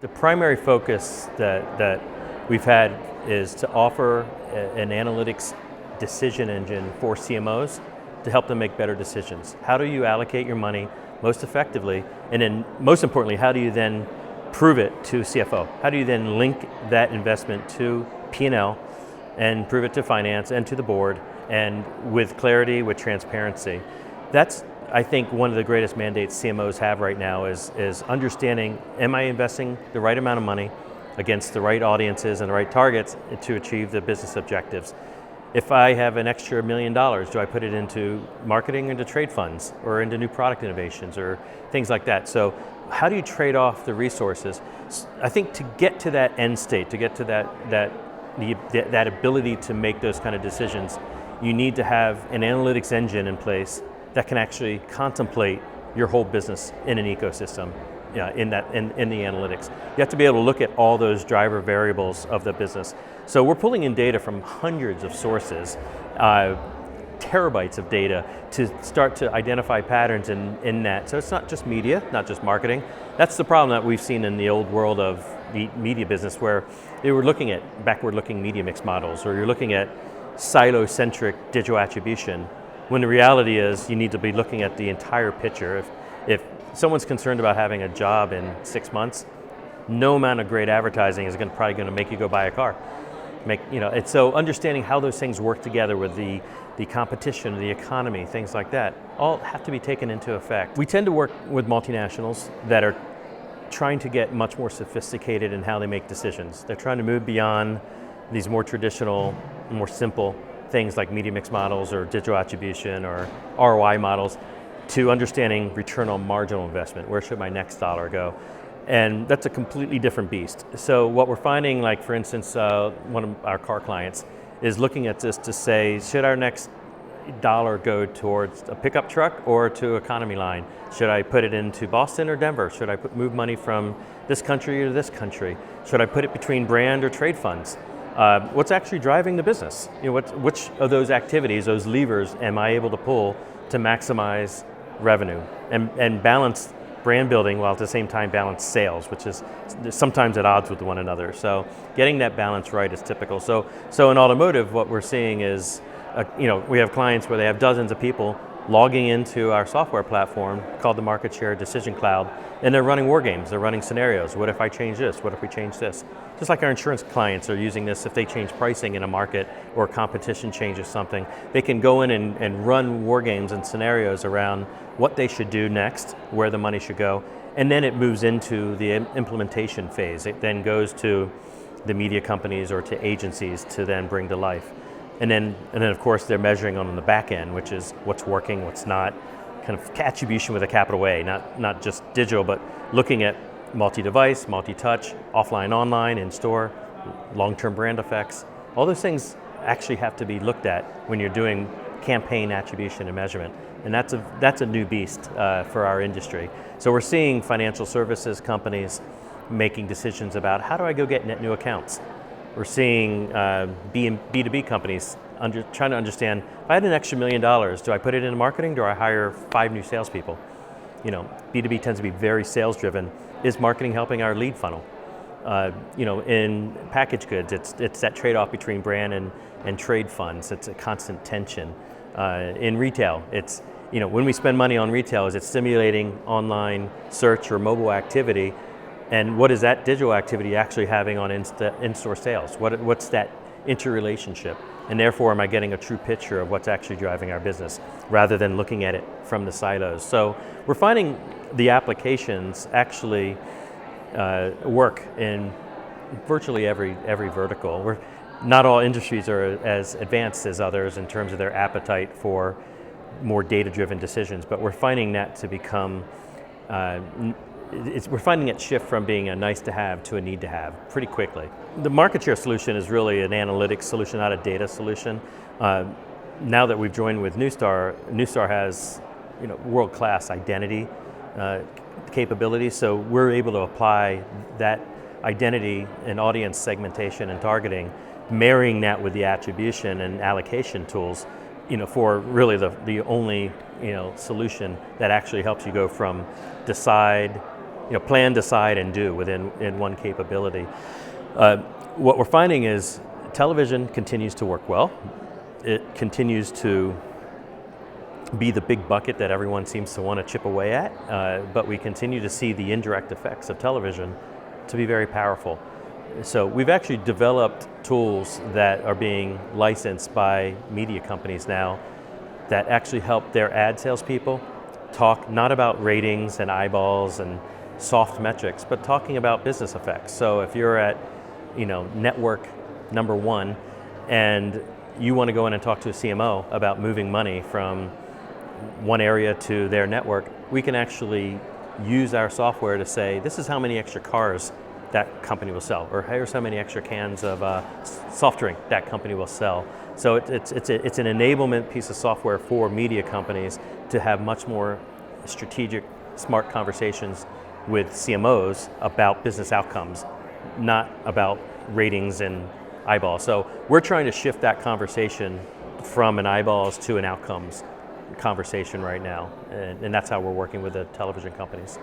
The primary focus that we've had is to offer an analytics decision engine for CMOs to help them make better decisions. How do you allocate your money most effectively? And then most importantly, how do you then prove it to CFO? How do you then link that investment to P&L and prove it to finance and to the board, and with clarity, with transparency? That's, I think, one of the greatest mandates CMOs have right now is understanding, am I investing the right amount of money against the right audiences and the right targets to achieve the business objectives? If I have an extra $1 million, do I put it into marketing, into trade funds, or into new product innovations, or things like that? So how do you trade off the resources? I think to get to that end state, to get to that ability to make those kind of decisions, you need to have an analytics engine in place that can actually contemplate your whole business in an ecosystem, in the analytics. You have to be able to look at all those driver variables of the business. So we're pulling in data from hundreds of sources, terabytes of data, to start to identify patterns in that. So it's not just media, not just marketing. That's the problem that we've seen in the old world of the media business, where they were looking at backward-looking media mix models, or you're looking at silo-centric digital attribution, when the reality is you need to be looking at the entire picture. If someone's concerned about having a job in 6 months, no amount of great advertising is probably going to make you go buy a car. It's so understanding how those things work together with the competition, the economy, things like that, all have to be taken into effect. We tend to work with multinationals that are trying to get much more sophisticated in how they make decisions. They're trying to move beyond these more traditional, more simple things like media mix models or digital attribution or ROI models, to understanding return on marginal investment. Where should my next dollar go? And that's a completely different beast. So what we're finding, like for instance, one of our car clients is looking at this to say, should our next dollar go towards a pickup truck or to economy line? Should I put it into Boston or Denver? Should I move money from this country to this country? Should I put it between brand or trade funds? What's actually driving the business? Which of those activities, those levers, am I able to pull to maximize revenue and balance brand building while at the same time balance sales, which is sometimes at odds with one another. So getting that balance right is typical. So in automotive, what we're seeing is, we have clients where they have dozens of people logging into our software platform called the Market Share Decision Cloud, and they're running war games, they're running scenarios. What if I change this? What if we change this? Just like our insurance clients are using this, if they change pricing in a market or competition changes something, they can go in and run war games and scenarios around what they should do next, where the money should go, and then it moves into the implementation phase. It then goes to the media companies or to agencies to then bring to life. And then of course they're measuring on the back end, which is what's working, what's not, kind of attribution with a capital A, not just digital, but looking at multi-device, multi-touch, offline, online, in-store, long-term brand effects. All those things actually have to be looked at when you're doing campaign attribution and measurement. And that's a new beast for our industry. So we're seeing financial services companies making decisions about, how do I go get net new accounts? We're seeing B2B companies trying to understand, if I had an extra $1 million, do I put it into marketing? Do I hire 5 new salespeople? B2B tends to be very sales driven. Is marketing helping our lead funnel? In packaged goods, it's that trade-off between brand and trade funds. It's a constant tension. In retail, it's, when we spend money on retail, is it stimulating online search or mobile activity? And what is that digital activity actually having on in-store sales? What's that interrelationship? And therefore, am I getting a true picture of what's actually driving our business, rather than looking at it from the silos? So we're finding the applications actually work in virtually every vertical. Not all industries are as advanced as others in terms of their appetite for more data-driven decisions, but we're finding that to become we're finding it shift from being a nice to have to a need to have pretty quickly. The market share solution is really an analytics solution, not a data solution. Now that we've joined with Neustar, Neustar has world-class identity capabilities, so we're able to apply that identity and audience segmentation and targeting, marrying that with the attribution and allocation tools, for really the only solution that actually helps you go from decide plan, decide, and do in one capability. What we're finding is television continues to work well. It continues to be the big bucket that everyone seems to want to chip away at, but we continue to see the indirect effects of television to be very powerful. So we've actually developed tools that are being licensed by media companies now that actually help their ad salespeople talk not about ratings and eyeballs and soft metrics, but talking about business effects. So if you're at network number one and you want to go in and talk to a CMO about moving money from one area to their network, we can actually use our software to say, this is how many extra cars that company will sell, or here's how many extra cans of soft drink that company will sell. So it's an enablement piece of software for media companies to have much more strategic, smart conversations with CMOs about business outcomes, not about ratings and eyeballs. So we're trying to shift that conversation from an eyeballs to an outcomes conversation right now, and that's how we're working with the television companies.